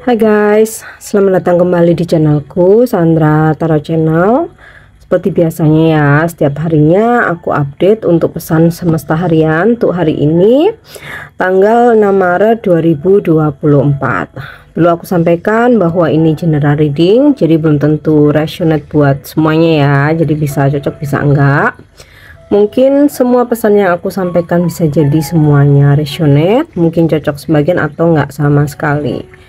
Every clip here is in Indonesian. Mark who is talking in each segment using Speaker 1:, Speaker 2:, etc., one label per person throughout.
Speaker 1: Hai guys, selamat datang kembali di channelku Sandra Tarot Channel. Seperti biasanya ya, setiap harinya aku update untuk pesan semesta harian untuk hari ini tanggal 6 Maret 2024. Perlu aku sampaikan bahwa ini general reading, jadi belum tentu resonate buat semuanya ya. Jadi bisa cocok bisa enggak. Mungkin semua pesan yang aku sampaikan bisa jadi semuanya resonate, mungkin cocok sebagian atau enggak sama sekali.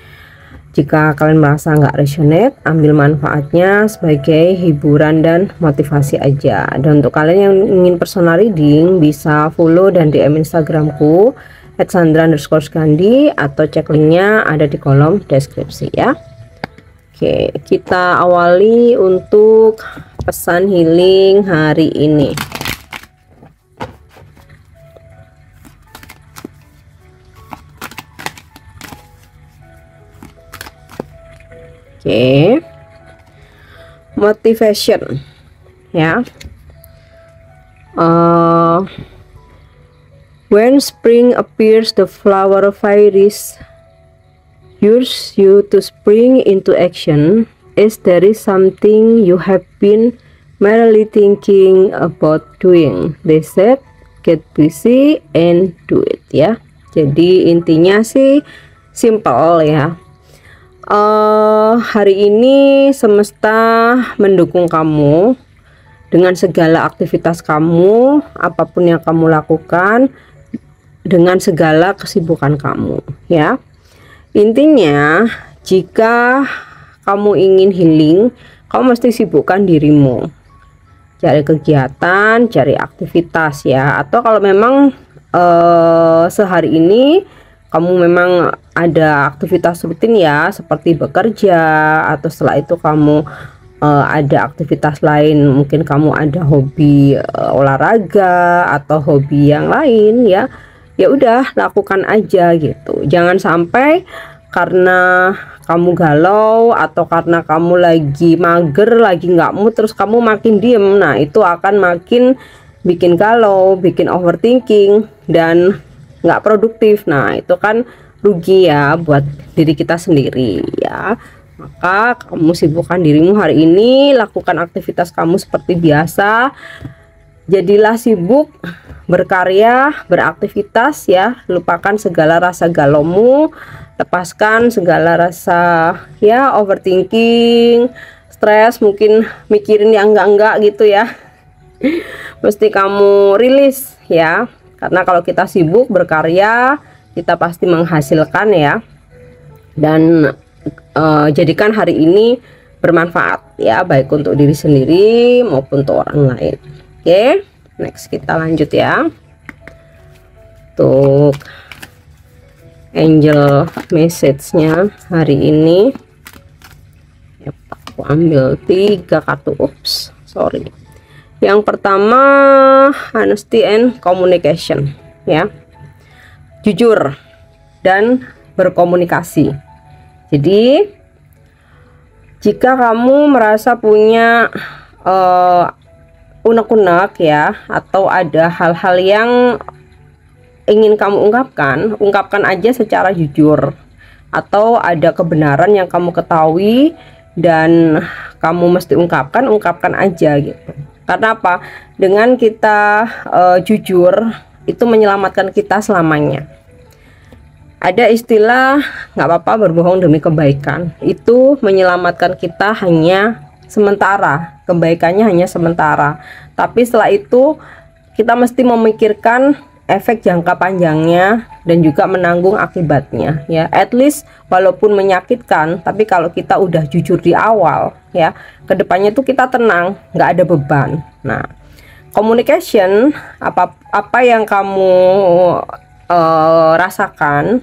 Speaker 1: Jika kalian merasa nggak resonate, ambil manfaatnya sebagai hiburan dan motivasi aja. Dan untuk kalian yang ingin personal reading, bisa follow dan DM Instagramku @sandra_skandi atau cek linknya ada di kolom deskripsi ya. Oke, kita awali untuk pesan healing hari ini. Oke, motivation ya. When spring appears, the flower fairies urge you to spring into action. Is there is something you have been merely thinking about doing? They said, get busy and do it ya. Jadi intinya sih simple ya. Hari ini semesta mendukung kamu dengan segala aktivitas kamu, apapun yang kamu lakukan, dengan segala kesibukan kamu ya. Intinya jika kamu ingin healing, kamu mesti sibukkan dirimu, cari kegiatan, cari aktivitas ya. Atau kalau memang sehari ini kamu memang ada aktivitas rutin ya, seperti bekerja, atau setelah itu kamu ada aktivitas lain, mungkin kamu ada hobi olahraga atau hobi yang lain ya, ya udah lakukan aja gitu. Jangan sampai karena kamu galau atau karena kamu lagi mager, lagi nggak mood, terus kamu makin diem. Nah itu akan makin bikin galau, bikin overthinking dan nggak produktif. Nah itu kan rugi ya buat diri kita sendiri ya. Maka kamu sibukkan dirimu hari ini, lakukan aktivitas kamu seperti biasa. Jadilah sibuk, berkarya, beraktivitas ya. Lupakan segala rasa galaumu, lepaskan segala rasa ya overthinking, stres, mungkin mikirin yang enggak gitu ya. Mesti kamu rilis ya. Karena kalau kita sibuk berkarya, kita pasti menghasilkan ya. Dan jadikan hari ini bermanfaat ya, baik untuk diri sendiri maupun untuk orang lain. Oke, next kita lanjut ya. Untuk angel message-nya hari ini ya, aku ambil 3 kartu. Ups, sorry. Yang pertama, honesty and communication ya, jujur dan berkomunikasi. Jadi jika kamu merasa punya unek-unek ya, atau ada hal-hal yang ingin kamu ungkapkan aja secara jujur. Atau ada kebenaran yang kamu ketahui dan kamu mesti ungkapkan aja gitu. Karena apa? Dengan kita jujur, itu menyelamatkan kita selamanya. Ada istilah nggak apa-apa berbohong demi kebaikan. Itu menyelamatkan kita hanya sementara, kebaikannya hanya sementara. Tapi setelah itu kita mesti memikirkan efek jangka panjangnya dan juga menanggung akibatnya ya. At least walaupun menyakitkan, tapi kalau kita udah jujur di awal ya, kedepannya tuh kita tenang, nggak ada beban. Nah, communication, apa yang kamu rasakan,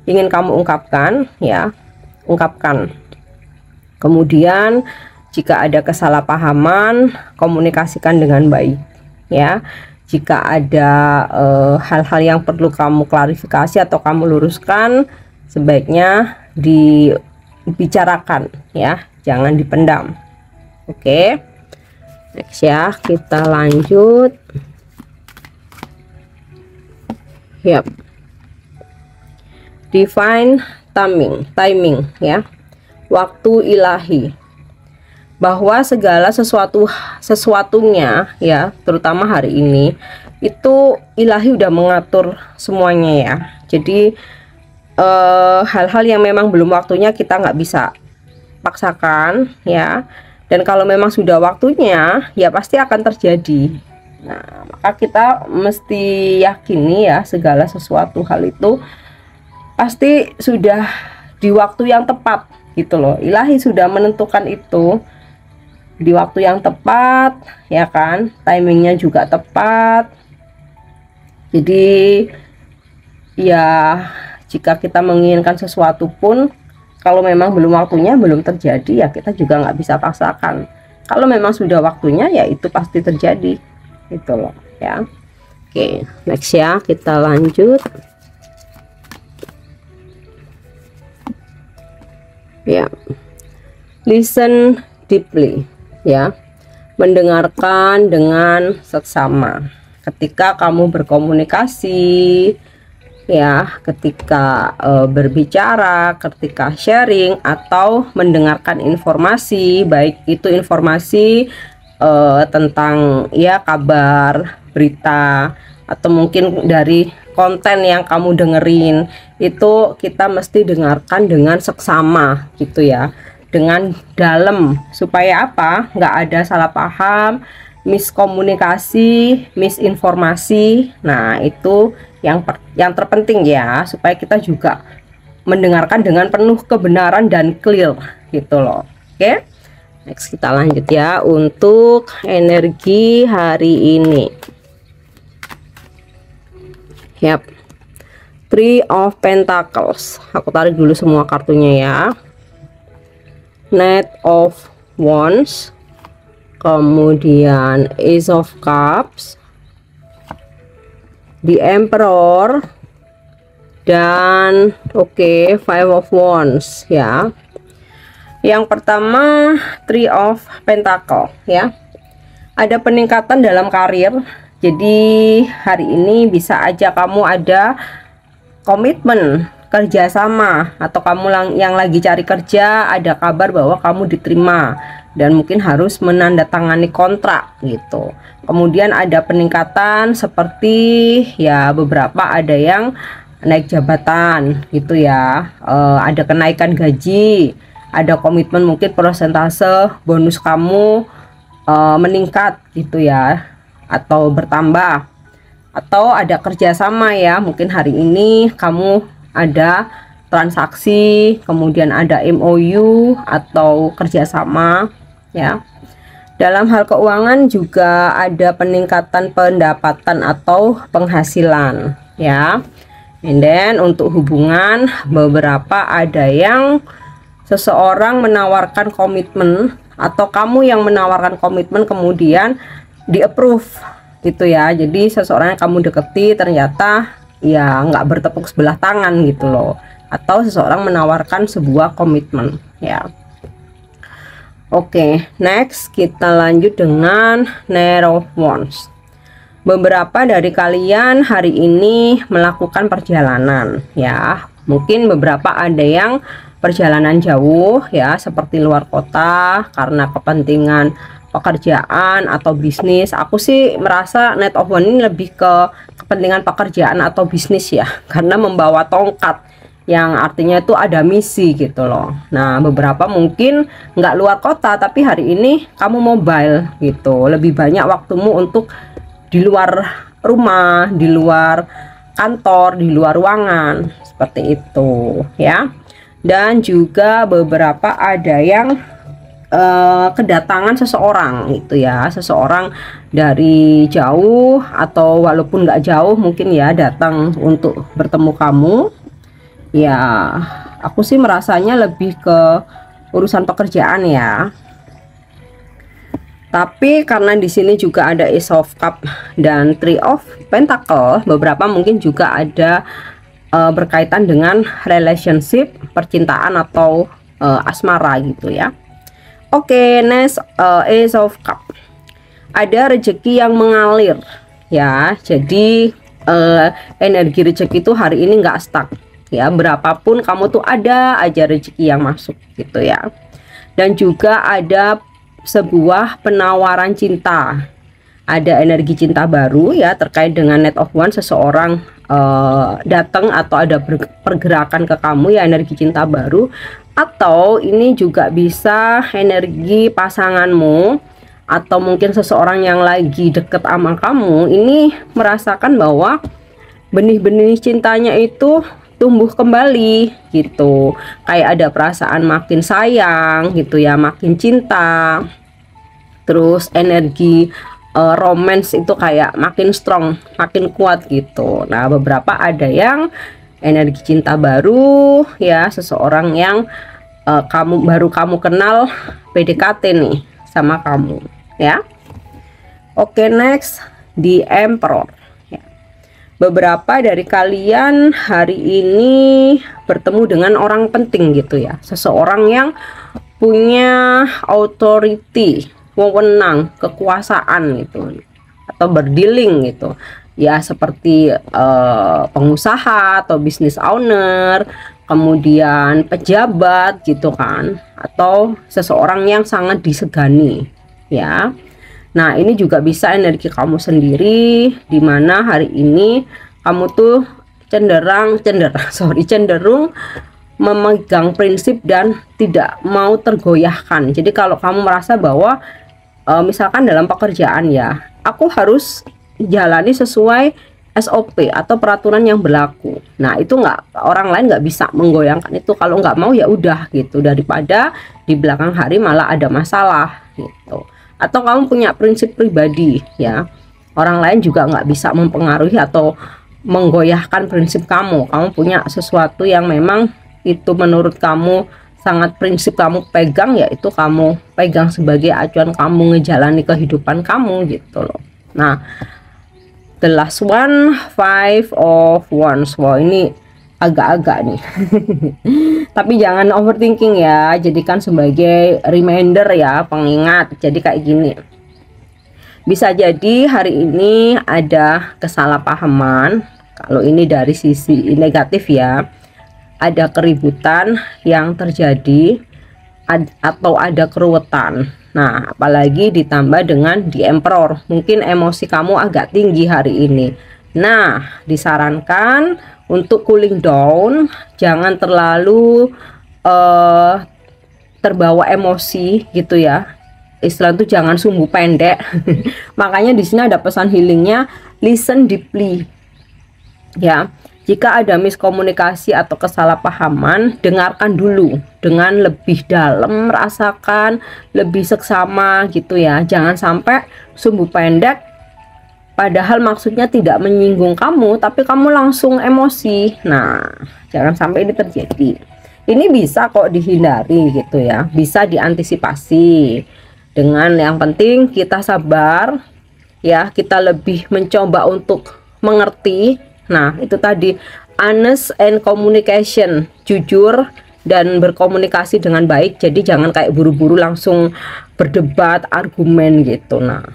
Speaker 1: ingin kamu ungkapkan ya, ungkapkan. Kemudian jika ada kesalahpahaman, komunikasikan dengan baik ya. Jika ada hal-hal yang perlu kamu klarifikasi atau kamu luruskan, sebaiknya dibicarakan ya, jangan dipendam. Oke, next ya, kita lanjut. Yap, divine timing ya, waktu ilahi, bahwa segala sesuatunya ya, terutama hari ini itu ilahi udah mengatur semuanya ya. Jadi hal-hal yang memang belum waktunya kita nggak bisa paksakan ya, dan kalau memang sudah waktunya ya pasti akan terjadi. Nah, maka kita mesti yakini ya, segala sesuatu hal itu pasti sudah di waktu yang tepat gitu loh. Ilahi sudah menentukan itu di waktu yang tepat ya kan, timingnya juga tepat. Jadi ya, jika kita menginginkan sesuatu pun, kalau memang belum waktunya, belum terjadi ya kita juga nggak bisa paksakan. Kalau memang sudah waktunya ya itu pasti terjadi gitu loh ya. Oke, next ya, kita lanjut ya. Listen deeply ya, mendengarkan dengan seksama ketika kamu berkomunikasi ya, ketika berbicara, ketika sharing atau mendengarkan informasi, baik itu informasi tentang ya kabar, berita, atau mungkin dari konten yang kamu dengerin, itu kita mesti dengarkan dengan seksama gitu ya, dengan dalam, supaya apa, nggak ada salah paham, miskomunikasi, misinformasi. Nah itu yang terpenting ya, supaya kita juga mendengarkan dengan penuh kebenaran dan clear gitu loh. Oke, next kita lanjut ya untuk energi hari ini. Yap, Three of Pentacles. Aku tarik dulu semua kartunya ya. Knight of Wands, kemudian Ace of Cups, The Emperor, dan Five of Wands ya. Yang pertama Three of Pentacle ya, ada peningkatan dalam karir. Jadi hari ini bisa aja kamu ada komitmen kerjasama, atau kamu yang lagi cari kerja ada kabar bahwa kamu diterima dan mungkin harus menandatangani kontrak gitu. Kemudian ada peningkatan seperti ya, beberapa ada yang naik jabatan gitu ya, ada kenaikan gaji, ada komitmen, mungkin persentase bonus kamu meningkat gitu ya, atau bertambah, atau ada kerjasama ya, mungkin hari ini kamu ada transaksi, kemudian ada MOU atau kerjasama ya. Dalam hal keuangan juga ada peningkatan pendapatan atau penghasilan ya. And then untuk hubungan, beberapa ada yang seseorang menawarkan komitmen, atau kamu yang menawarkan komitmen kemudian di approve gitu ya. Jadi seseorang yang kamu deketi ternyata ya nggak bertepuk sebelah tangan gitu loh, atau seseorang menawarkan sebuah komitmen ya. Oke, next kita lanjut dengan Knight of Wands. Beberapa dari kalian hari ini melakukan perjalanan ya, mungkin beberapa ada yang perjalanan jauh ya, seperti luar kota karena kepentingan pekerjaan atau bisnis. Aku sih merasa Knight of Wands ini lebih ke kepentingan pekerjaan atau bisnis ya, karena membawa tongkat yang artinya itu ada misi gitu loh. Nah beberapa mungkin nggak luar kota, tapi hari ini kamu mobile gitu, lebih banyak waktumu untuk di luar rumah, di luar kantor, di luar ruangan, seperti itu ya. Dan juga beberapa ada yang kedatangan seseorang gitu ya, seseorang dari jauh atau walaupun nggak jauh mungkin ya, datang untuk bertemu kamu ya. Aku sih merasanya lebih ke urusan pekerjaan ya, tapi karena di sini juga ada Ace of Cup dan Three of Pentacle, beberapa mungkin juga ada berkaitan dengan relationship, percintaan atau asmara gitu ya. Oke, next Ace of Cup. Ada rezeki yang mengalir ya. Jadi energi rezeki itu hari ini nggak stuck ya, berapapun kamu tuh ada aja rezeki yang masuk gitu ya. Dan juga ada sebuah penawaran cinta, ada energi cinta baru ya, terkait dengan Knight of Wands, seseorang datang atau ada pergerakan ke kamu ya, energi cinta baru. Atau ini juga bisa energi pasanganmu, atau mungkin seseorang yang lagi deket sama kamu ini merasakan bahwa benih-benih cintanya itu tumbuh kembali gitu, kayak ada perasaan makin sayang gitu ya, makin cinta, terus energi romance itu kayak makin strong, makin kuat gitu. Nah, beberapa ada yang energi cinta baru ya, seseorang yang baru kamu kenal, PDKT nih sama kamu ya. Oke, next di Emperor ya. Beberapa dari kalian hari ini bertemu dengan orang penting gitu ya, seseorang yang punya authority, wewenang, kekuasaan gitu, atau berdealing gitu ya, seperti pengusaha atau business owner, kemudian pejabat gitu kan, atau seseorang yang sangat disegani ya. Nah, ini juga bisa energi kamu sendiri, dimana hari ini kamu tuh cenderung memegang prinsip dan tidak mau tergoyahkan. Jadi kalau kamu merasa bahwa misalkan dalam pekerjaan ya, aku harus jalani sesuai SOP atau peraturan yang berlaku. Nah, itu orang lain nggak bisa menggoyangkan itu. Kalau nggak mau ya udah gitu, daripada di belakang hari malah ada masalah gitu. Atau kamu punya prinsip pribadi ya, orang lain juga nggak bisa mempengaruhi atau menggoyahkan prinsip kamu. Kamu punya sesuatu yang memang itu menurut kamu sangat prinsip kamu pegang, yaitu kamu pegang sebagai acuan kamu ngejalani kehidupan kamu gitu loh. Nah, the last one, 5 of Wands. Wow, ini agak-agak nih tapi jangan overthinking ya, jadikan sebagai reminder ya, pengingat. Jadi kayak gini, bisa jadi hari ini ada kesalahpahaman. Kalau ini dari sisi negatif ya, ada keributan yang terjadi atau ada keruwetan. Nah, apalagi ditambah dengan di Emperor, mungkin emosi kamu agak tinggi hari ini. Nah, disarankan untuk cooling down, jangan terlalu terbawa emosi gitu ya. Istilah itu jangan sumbu pendek. Makanya di sini ada pesan healingnya, listen deeply. Ya, jika ada miskomunikasi atau kesalahpahaman, dengarkan dulu dengan lebih dalam, merasakan lebih seksama gitu ya. Jangan sampai sumbu pendek, padahal maksudnya tidak menyinggung kamu, tapi kamu langsung emosi. Nah, jangan sampai ini terjadi. Ini bisa kok dihindari gitu ya, bisa diantisipasi. Dengan yang penting kita sabar ya, kita lebih mencoba untuk mengerti. Nah, itu tadi, honest and communication, jujur dan berkomunikasi dengan baik. Jadi jangan kayak buru-buru langsung berdebat, argumen gitu. Nah,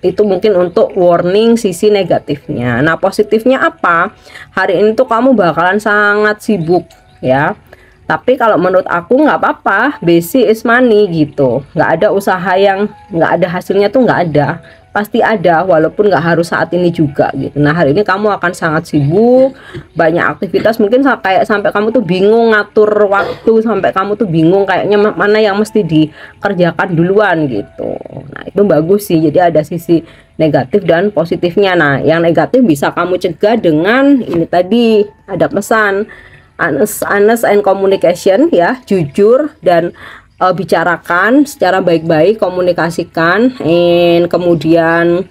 Speaker 1: itu mungkin untuk warning sisi negatifnya. Nah, positifnya apa? Hari ini tuh kamu bakalan sangat sibuk ya. Tapi kalau menurut aku nggak apa-apa, basic is money gitu. Nggak ada usaha yang nggak ada hasilnya tuh nggak ada. Pasti ada, walaupun nggak harus saat ini juga gitu. Nah, hari ini kamu akan sangat sibuk, banyak aktivitas, mungkin kayak sampai kamu tuh bingung ngatur waktu, sampai kamu tuh bingung kayaknya mana yang mesti dikerjakan duluan gitu. Nah, itu bagus sih, jadi ada sisi negatif dan positifnya. Nah, yang negatif bisa kamu cegah dengan ini tadi, ada pesan honest and communication ya, jujur dan bicarakan secara baik-baik, komunikasikan, and kemudian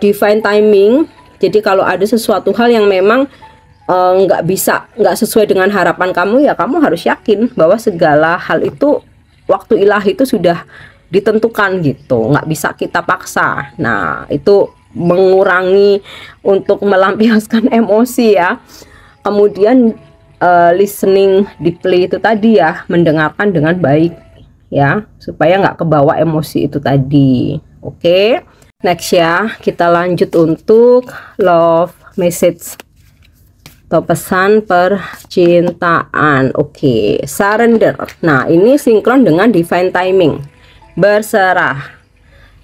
Speaker 1: divine timing. Jadi kalau ada sesuatu hal yang memang nggak sesuai dengan harapan kamu, ya kamu harus yakin bahwa segala hal itu waktu ilahi itu sudah ditentukan gitu, nggak bisa kita paksa. Nah, itu mengurangi untuk melampiaskan emosi ya. Kemudian listening deeply itu tadi ya, mendengarkan dengan baik ya, supaya nggak kebawa emosi itu tadi. Oke, next ya, kita lanjut untuk love message atau pesan percintaan. Oke, surrender. Nah, ini sinkron dengan divine timing. Berserah.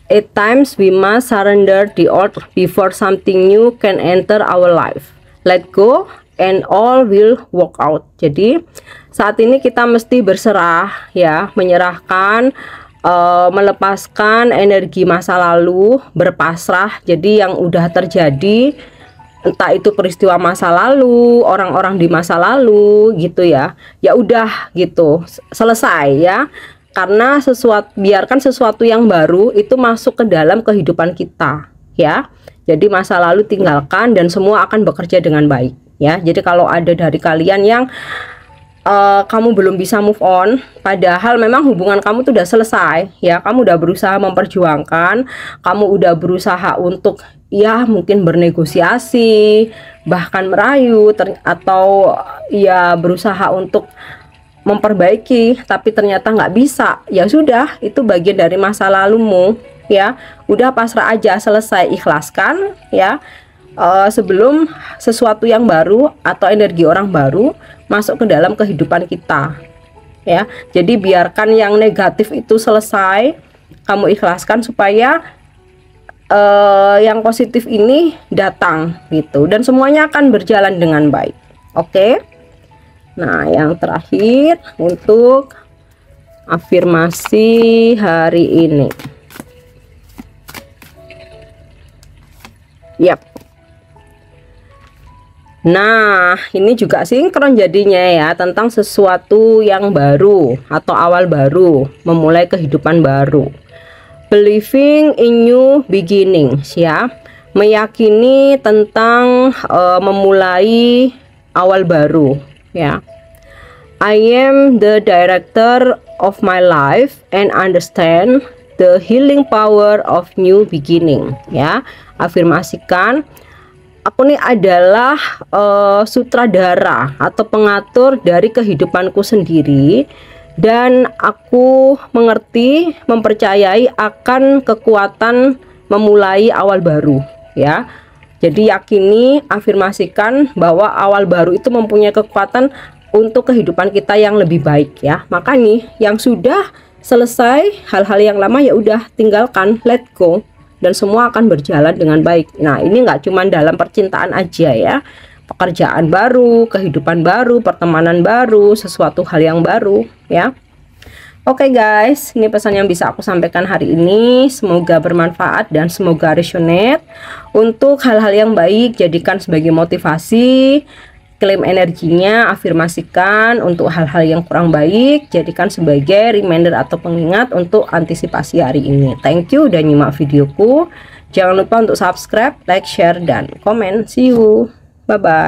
Speaker 1: At times we must surrender the old before something new can enter our life. Let go and all will work out. Jadi saat ini kita mesti berserah ya, menyerahkan, melepaskan energi masa lalu, berpasrah. Jadi yang udah terjadi, entah itu peristiwa masa lalu, orang-orang di masa lalu gitu ya, ya udah gitu, selesai ya. Karena biarkan sesuatu yang baru itu masuk ke dalam kehidupan kita ya. Jadi masa lalu tinggalkan dan semua akan bekerja dengan baik ya. Jadi kalau ada dari kalian yang kamu belum bisa move on, padahal memang hubungan kamu tuh udah selesai ya, kamu udah berusaha memperjuangkan, kamu udah berusaha untuk ya mungkin bernegosiasi, bahkan merayu, atau ya berusaha untuk memperbaiki, tapi ternyata nggak bisa, ya sudah, itu bagian dari masa lalumu ya. Udah pasrah aja, selesai, ikhlaskan ya, sebelum sesuatu yang baru atau energi orang baru masuk ke dalam kehidupan kita ya. Jadi biarkan yang negatif itu selesai, kamu ikhlaskan supaya yang positif ini datang gitu, dan semuanya akan berjalan dengan baik. Oke. Nah, yang terakhir untuk afirmasi hari ini. Yap. Nah, ini juga sinkron jadinya ya, tentang sesuatu yang baru atau awal baru, memulai kehidupan baru. Believing in new beginnings ya, meyakini tentang memulai awal baru ya. I am the director of my life and understand the healing power of new beginning ya. Afirmasikan, aku nih adalah sutradara atau pengatur dari kehidupanku sendiri, dan aku mengerti, mempercayai akan kekuatan memulai awal baru ya. Jadi yakini, afirmasikan bahwa awal baru itu mempunyai kekuatan untuk kehidupan kita yang lebih baik ya. Maka nih yang sudah selesai, hal-hal yang lama ya udah tinggalkan, let go, dan semua akan berjalan dengan baik. Nah, ini nggak cuma dalam percintaan aja ya, pekerjaan baru, kehidupan baru, pertemanan baru, sesuatu hal yang baru ya. Oke guys, ini pesan yang bisa aku sampaikan hari ini. Semoga bermanfaat dan semoga resonate. Untuk hal-hal yang baik, jadikan sebagai motivasi. Klaim energinya, afirmasikan. Untuk hal-hal yang kurang baik, jadikan sebagai reminder atau pengingat untuk antisipasi hari ini. Thank you udah nyimak videoku. Jangan lupa untuk subscribe, like, share, dan komen. See you. Bye-bye.